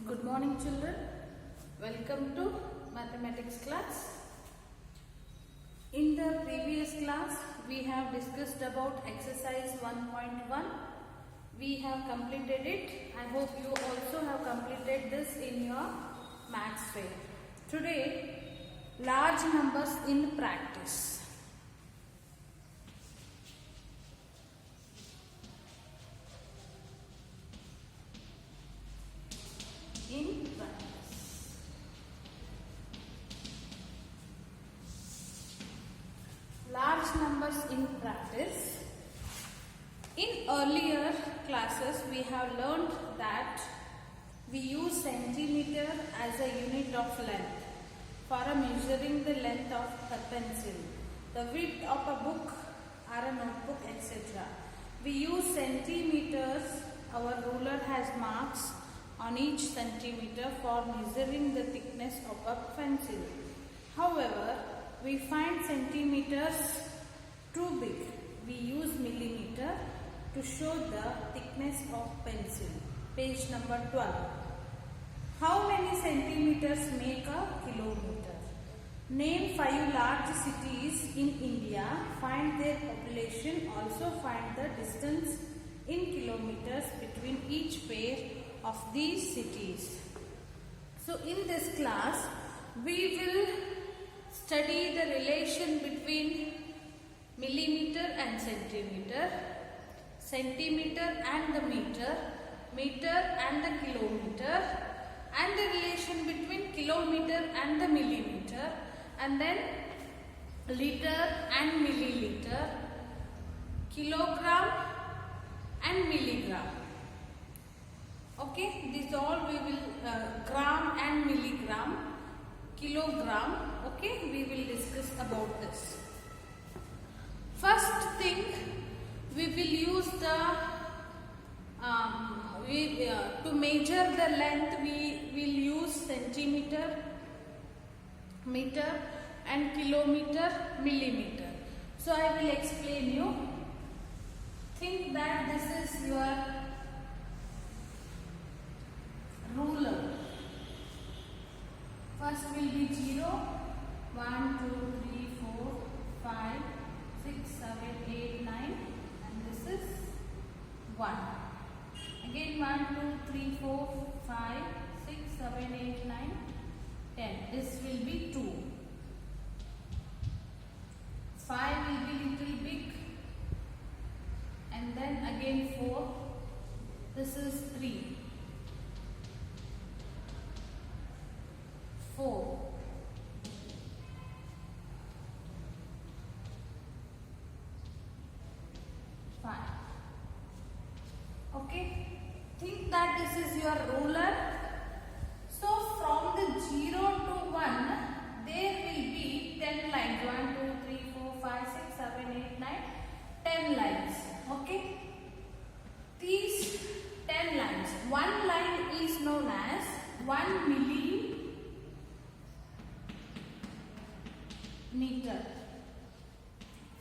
Good morning children. Welcome to mathematics class. In the previous class we have discussed about exercise 1.1. We have completed it. I hope you also have completed this in your maths fair. Today, large numbers in practice. In practice. Large numbers in practice. In earlier classes we have learned that we use centimeter as a unit of length for measuring the length of a pencil, the width of a book or a notebook, etc. We use centimeters. Our ruler has marks on each centimeter for measuring the thickness of a pencil. However, we find centimeters too big. We use millimeter to show the thickness of pencil. Page number 12. How many centimeters make a kilometer? Name 5 large cities in India. Find their population. Also find the distance in kilometers between each pair of these cities. So in this class we will study the relation between millimeter and centimeter, centimeter and the meter, meter and the kilometer, and the relation between kilometer and the millimeter, and then liter and milliliter, kilogram and milligram. Okay, these all we will gram and milligram, kilogram. Okay, we will discuss about this. First thing, we will use the to measure the length. We will use centimeter, meter, and kilometer, millimeter. So I will explain you. Think that this is your ruler. First will be 0, 1, 2, 3, 4, 5, 6, 7, 8, 9, and this is 1. Again 1, 2, 3, 4, 5, 6, 7, 8, 9, 10. This will be 2. 5 will be little big, and then again 4. This is 3. 4. 5. Okay. Think that this is your ruler. So from the 0 to 1, there will be 10 lines. 1, 2, 3, 4, 5, 6, 7, 8, 9, 10 lines. Okay. These 10 lines. One line is known as 1 millimeter.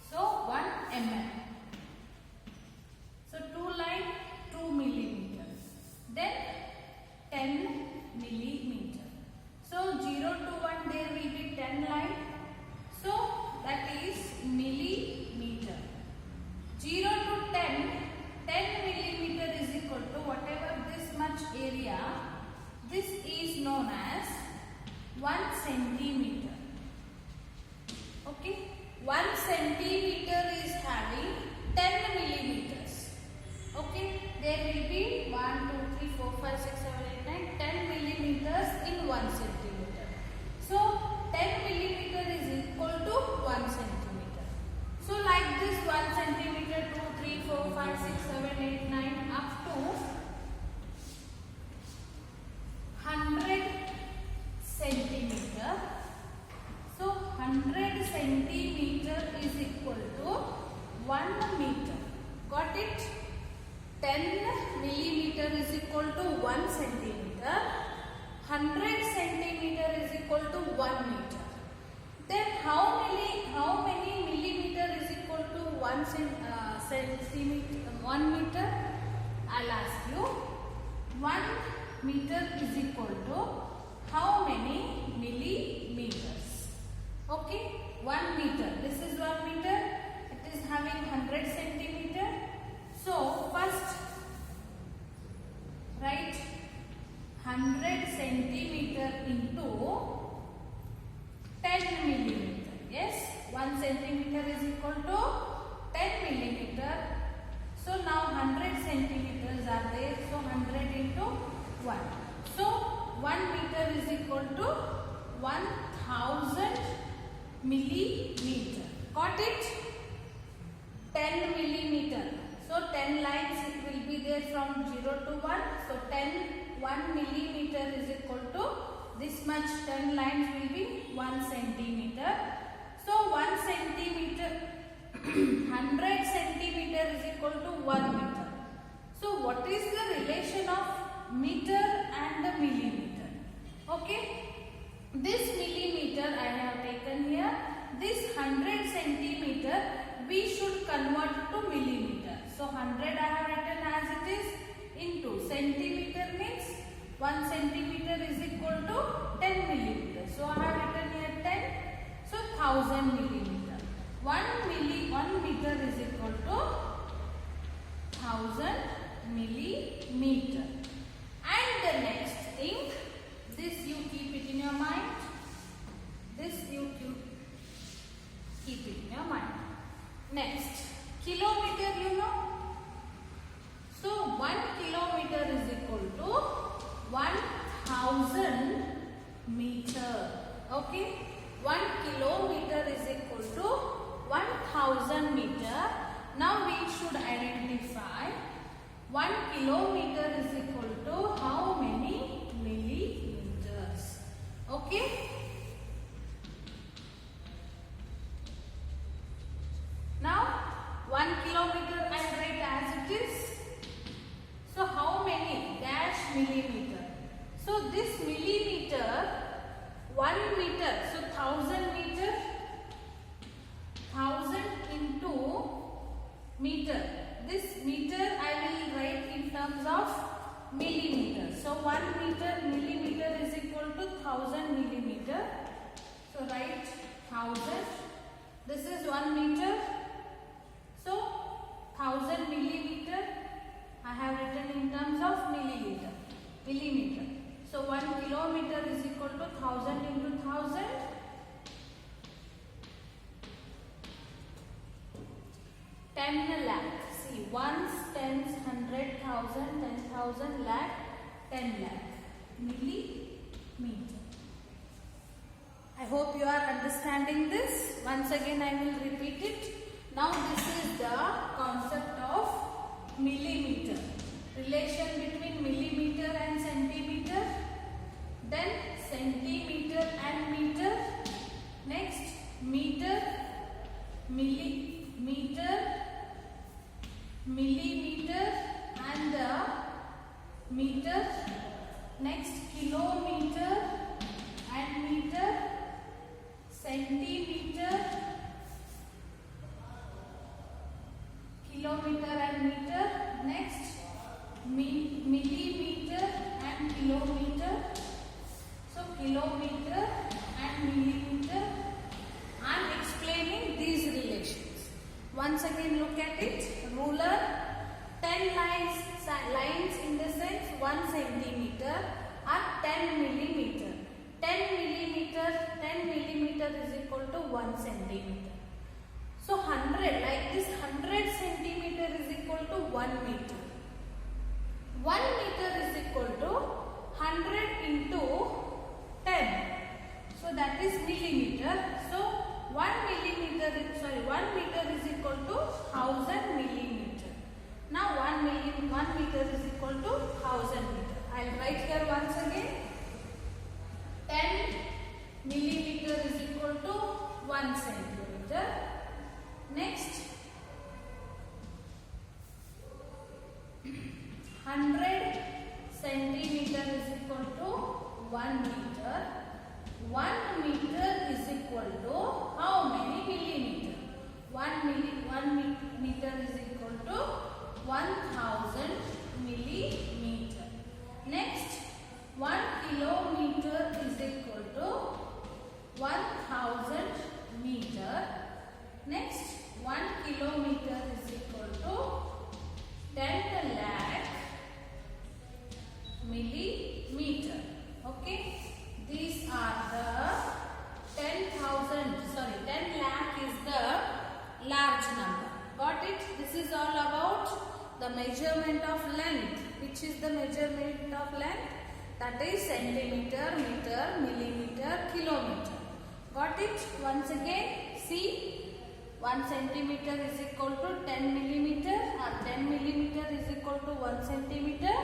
So 1 mm. So 2 line 2 millimeters. Then 10 millimeter. So 0 to 1 there will be 10 line. So that is millimeter. 0 to 10, 10 millimeter is equal to whatever this much area. This is known as 1 centimeter. Okay, 1 centimeter is having 10 millimeters. Okay, there will be 1, 2, 3, 4, 5, 6, 7, 8, 9, 10 millimeters in 1 centimeter. So 10 millimeter is equal to 1 centimeter. So like this 1 centimeter, 2, 3, 4, 5, 6, 7, 8, 9 up to 100 centimeter. So 100 centimeter is equal to 1 meter. Got it? 10 millimeter is equal to 1 centimeter. 100 centimeter is equal to 1 meter. Then how many millimeter is equal to 1 centimeter? 1 meter. I'll ask you. 1 meter is equal to how many millimeters? Okay, 1 meter. This is 1 meter. It is having 100 centimeter. So first write 100 centimeter into 10 millimeter. Yes, 1 centimeter is equal to 10 millimeter. So now 100 centimeters are there. So 100 into 1. So 1 meter is equal to 1000 millimeter. Got it? 10 millimeter. So 10 lines it will be there from 0 to 1. So 1 millimeter is equal to this much. 10 lines will be 1 centimeter. So 1 centimeter 100 centimeter is equal to 1 meter. So what is the relation of meter and the millimeter? Okay. This millimeter I have taken here. This 100 centimeter we should convert to millimeter. So 100 I have written as it is into centimeter means 1 centimeter is equal to 10 millimeter. So I have written here 10. So 1000 millimeter. 1 meter is equal to 1000 millimeter. And the next thing, this you keep it in your mind. This you keep it in your mind. Next, kilometer you know. So 1 kilometer is equal to 1000 meter. Okay, 1 kilometer is equal to 1000 meter. Now we should identify 1 kilometer is equal to how many millimeters. Okay. Now 1 kilometer I write as it is. So how many dash millimeter? So this millimeter 1 meter. So 1000 meter. 1000 into meter. This meter I will write in terms of millimeter. So 1 meter millimeter is equal to 1000 millimeter. So write 1000. This is 1 meter. So 1000 millimeter I have written in terms of millimeter. So 1 kilometer is equal to 1000 into 1000. 10 lakh. See, ones, tens, 100,000, 10,000, lakh, 10 lakh. Millimeter. I hope you are understanding this. Once again I will repeat it. Now this is the concept of millimeter. Relation between millimeter and centimeter. Then centimeter and meter. Next meter, millimeter, millimeter and the meter. Next kilometer and meter, centimeter, kilometer and meter. Next millimeter and kilometer. So kilometer and millimeter. I am explaining these relations. Once again look at it. Ruler, 10 lines in the sense 1 centimeter are 10 millimeter. 10 millimeter is equal to 1 centimeter. So 100, like this 100 centimeter is equal to 1 meter. 1 meter is equal to 100 into 10. So that is millimeter. So 1 meter is equal to 1000 millimeter. Now 1 meter is equal to 1000 meter. I will write here once again. 10 millimeter is equal to 1 centimeter. Next 100 centimeter is equal to 1 meter. 1 meter is equal to how many millimeter? 1 meter is equal to 1000 millimeter. Next 1 kilometer is equal to 1000 meter. Next, 1 kilometer is equal to 10 lakh millimeter. Okay, these are the 10 lakh is the large number. Got it? This is all about the measurement of length. Which is the measurement of length? That is centimeter, meter, millimeter, kilometer. Got it? Once again, see, 1 centimeter is equal to 10 millimeter, or 10 millimeter is equal to 1 centimeter.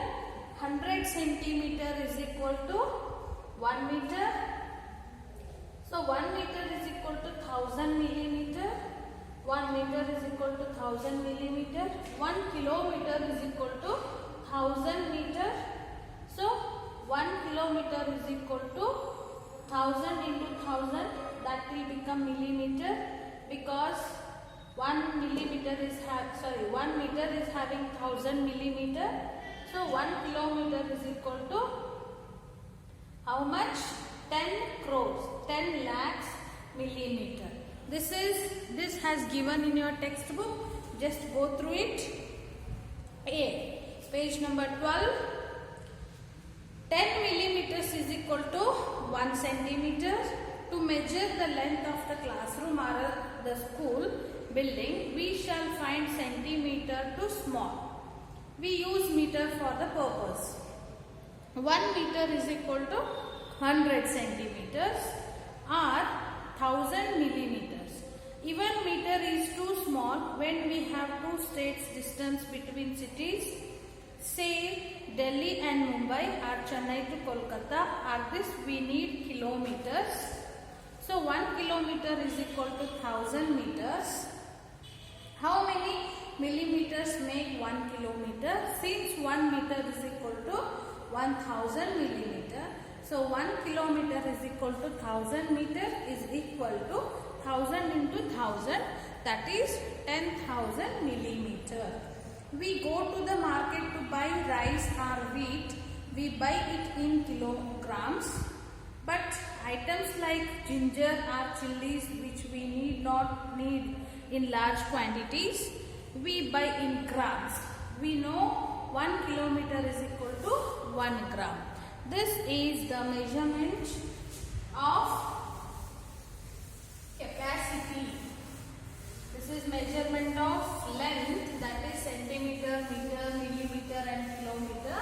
100 centimeter is equal to 1 meter. So 1 meter is equal to 1000 millimeter. 1 meter is equal to 1000 millimeter. 1 kilometer is equal to 1000 meter. So 1 kilometer is equal to 1000 into 1000, that will become millimeter, because 1 meter is having 1000 millimeter. So 1 kilometer is equal to how much? 10 crores, 10 lakhs millimeter. This has given in your textbook. Just go through it. A, page number 12. 10 millimeters is equal to 1 centimeter. To measure the length of the classroom or the school building, we shall find centimeter too small. We use meter for the purpose. 1 meter is equal to 100 centimeters or 1000 millimeters. Even meter is too small when we have two states distance between cities. Say Delhi and Mumbai, or Chennai to Kolkata, or this we need kilometers. So 1 kilometer is equal to 1000 meters. How many millimeters make 1 kilometer? Since 1 meter is equal to 1000 millimeter. So 1 kilometer is equal to 1000 meter is equal to 1000 into 1000, that is 10,000 millimeter. We go to the market to buy rice or wheat. We buy it in kilograms. But items like ginger or chilies, which we not need in large quantities, we buy in grams. We know 1 kilometer is equal to 1 gram. This is the measurement of capacity. This is measurement of length, that is centimeter, meter, millimeter and kilometer.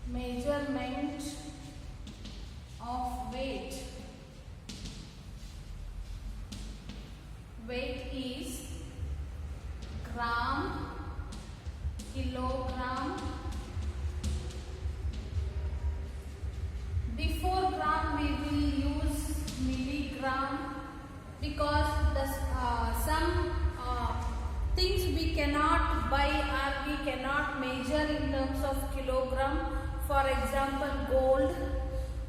Measurement of weight. Weight is gram, kilogram. Before gram we will use milligram, because some things we cannot buy or we cannot measure in terms of kilogram. For example,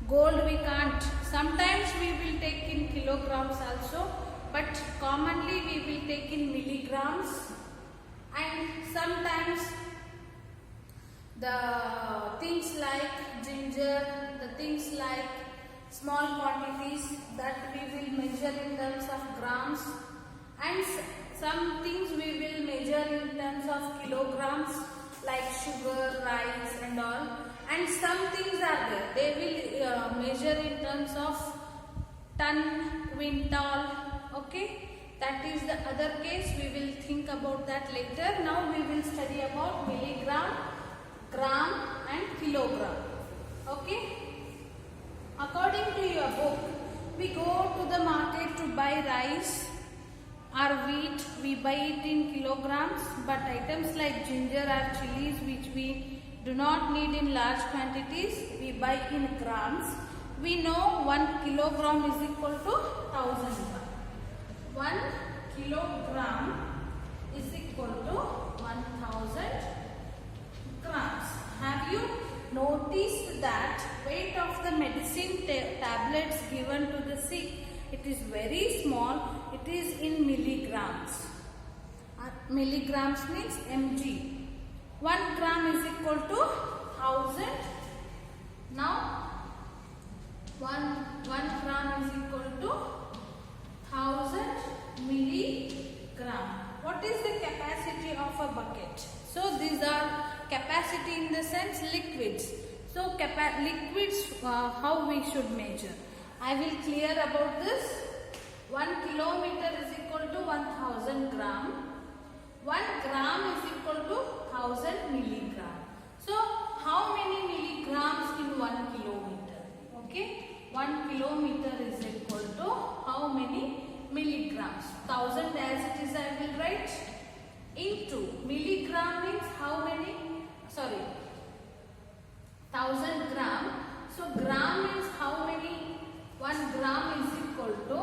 gold we can't. Sometimes we will take in kilograms also, but commonly we will take in milligrams. And sometimes the things like ginger, the things like small quantities, that we will measure in terms of grams, and some things we will measure in terms of kilograms, like sugar, rice and all. And some things are there, they will measure in terms of ton, quintal. Okay, that is the other case. We will think about that later. Now we will study about milligram, gram and kilogram. Okay, according to your book, we go to the market to buy rice or wheat. We buy it in kilograms, but items like ginger or chilies, which we do not need in large quantities, we buy in grams. We know 1 kilogram is equal to 1000 grams. 1 kilogram is equal to 1000 grams. Have you noticed that weight of the medicine tablets given to the sick, it it is very small. It is in milligrams. Milligrams means mg. 1 gram is equal to 1000. Now 1 gram is equal to 1000 milligram. What is the capacity of a bucket? So these are capacity in the sense liquids. So liquids, how we should measure? I will clear about this. 1 kilometer is equal to 1000 gram. 1 gram is equal to 1000 milligram. So how many milligrams in 1 kilometer? Okay, 1 kilometer is equal to how many milligrams? 1000 as it is I will write into milligram means how many? Sorry, 1000 gram. So gram means how many? 1 gram is equal to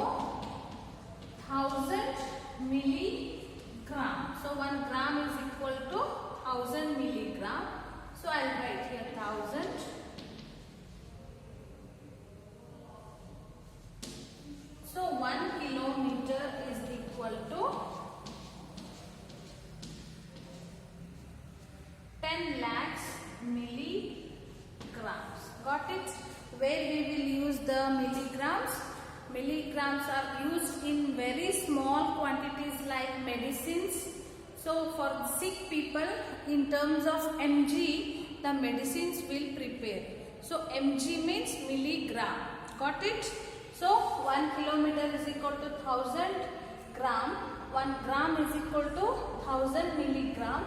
1000 milligram. So 1 gram is equal to 1000 milligram. So I will write here 1000. So 1 kilometer is equal to 10 lakhs milligrams. Got it? Where we will use the milligrams? Milligrams are used in very small quantities like medicines. So for sick people, in terms of mg, the medicines will prepare. So mg means milligram. Got it? So 1 kilometer is equal to 1000 gram. 1 gram is equal to 1000 milligram.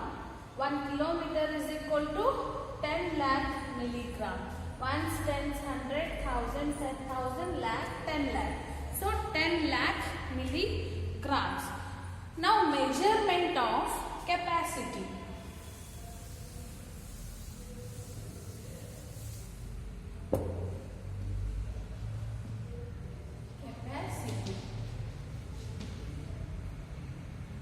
1 kilometer is equal to 10 lakh milligram. Ones, tens, 100, 1000, 10,000, lakh, 10 lakh. So 10 lakh milligrams. Now measurement of capacity. Capacity.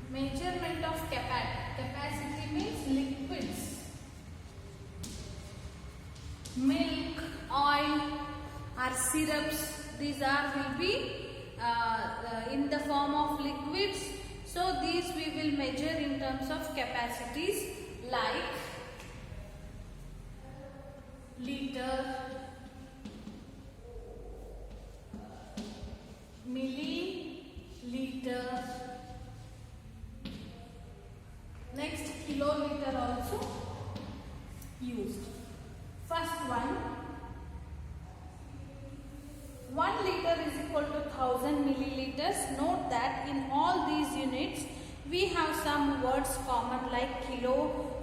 Measurement of capacity means liquids. Milk, oil or syrups, these will be in the form of liquids. So these we will measure in terms of capacities like liter, milliliter, next kiloliter also used. First one, 1 liter is equal to 1000 milliliters. Note that in all these units we have some words common like kilo,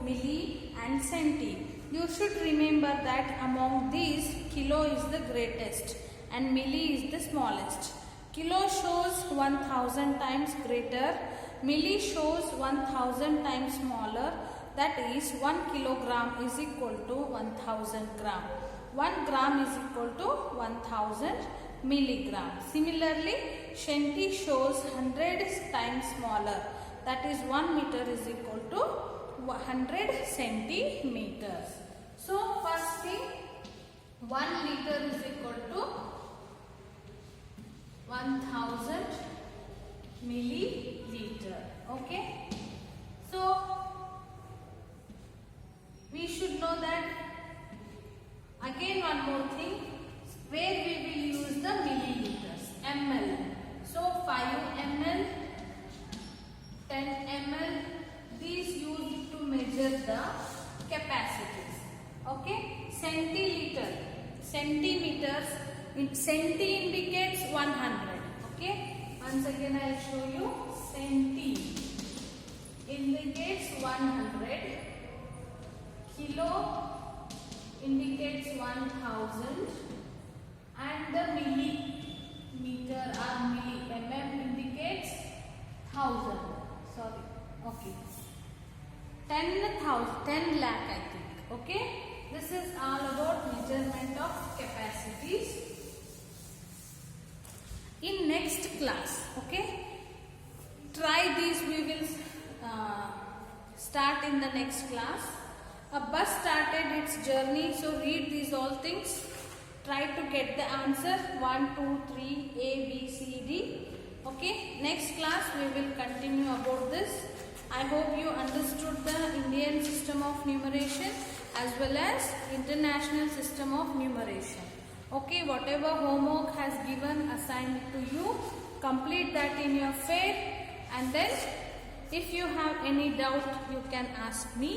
milli and centi. You should remember that among these kilo is the greatest and milli is the smallest. Kilo shows 1000 times greater, milli shows 1000 times smaller. That is 1 kilogram is equal to 1000 gram. 1 gram is equal to 1000 milligram. Similarly, centi shows 100 times smaller. That is 1 meter is equal to 100 centimeters. So first thing, 1 liter is equal to 1000 milliliter. Okay. So we should know that. Again one more thing, where we will use the milliliters, ml. So 5 ml, 10 ml, these used to measure the capacities. Okay, centiliter, centimeters, centi indicates 100. Okay, once again I will show you. Centi indicates 100, kilo indicates 1000 and the millimeter or mm indicates 1000. Sorry. Okay. 10 lakh I think. Okay. This is all about measurement of capacities. In next class, okay, try these. We will start in the next class. A bus started its journey, so read these all things. Try to get the answer 1, 2, 3, A, B, C, D. Okay, next class we will continue about this. I hope you understood the Indian system of numeration as well as international system of numeration. Okay, whatever homework has given assigned to you, complete that in your fair, and then if you have any doubt you can ask me.